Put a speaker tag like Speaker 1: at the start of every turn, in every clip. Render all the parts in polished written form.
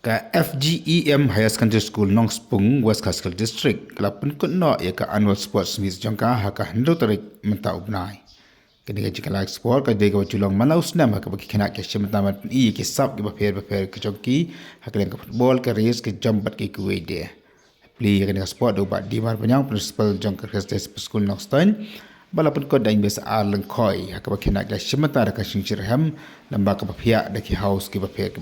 Speaker 1: ka FGEM Higher Secondary School Nongspung West Castle District kelapun kunno ya ka annual sports meet jangka haka hendo tarik menta ubnai kini ka jikala sport ka dega julong malaus nama ka bagi kena ke shemta i ke sab ke bafer ke joki haka ka football ka race ke jumpat ke kuwede play ka sport do ba di mar penyang principal jangka Christus School Nongston balapun ko daing besa arleng koi haka bagi kena ke shemta ka singchirham lamba ka bapia da ki house ke bafer ke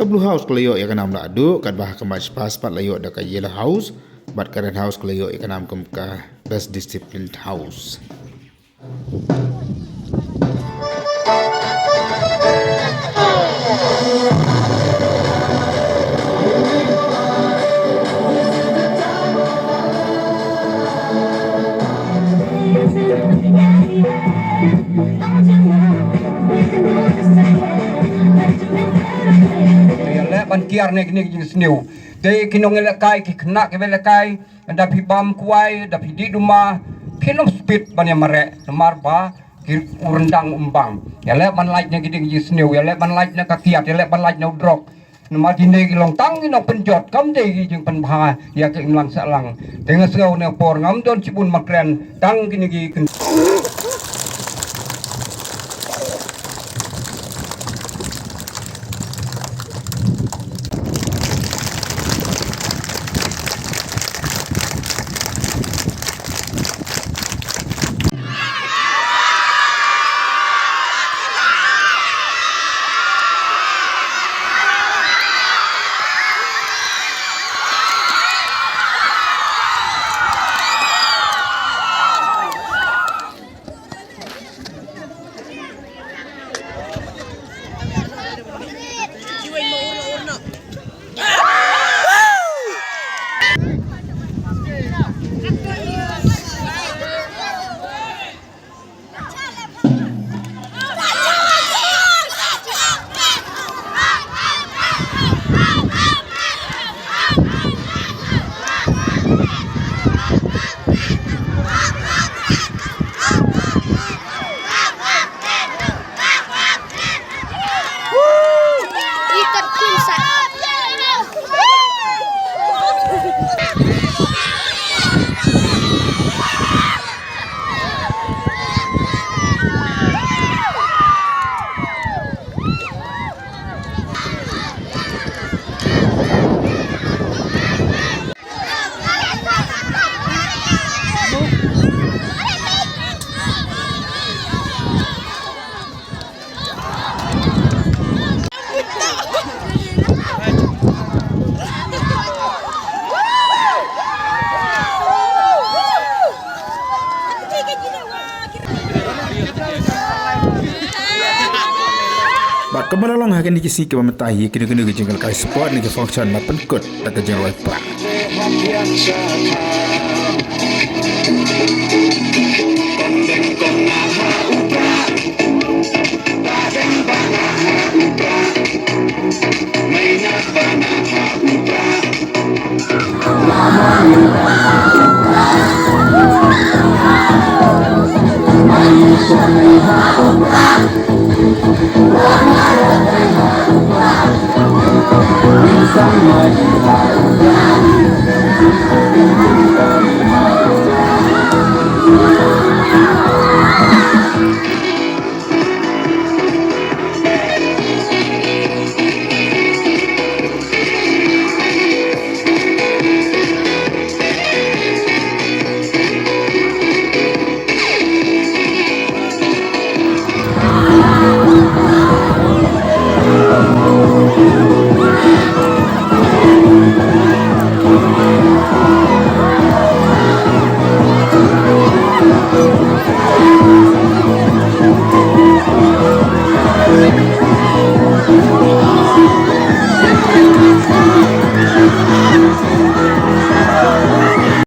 Speaker 1: blue house kelayo ya kanam la adu kad bah ke match pas pat layo da ka yellow house bat current house kelayo ya kanam ke ka best disciplined house
Speaker 2: ban kiar nek jing sniu de kinong elekai ki kena ke elekai da pi bam kuai da pi di rumah kinom speed ban ya mare mar ba ki urendang umbang ya le ban like nek jing sniu ya le ban like nek ka kiat ya le ban like no drop nama di nek long tang ni no penjot kam de jing pen bha ya ke imlang salang dengan sego ne por ngam don cibun makren tang kini gi Bat kebalalong hakan di kisi ke matahi kena ke jenggal kai sport ni ke function na penkut tak ke jengwai pak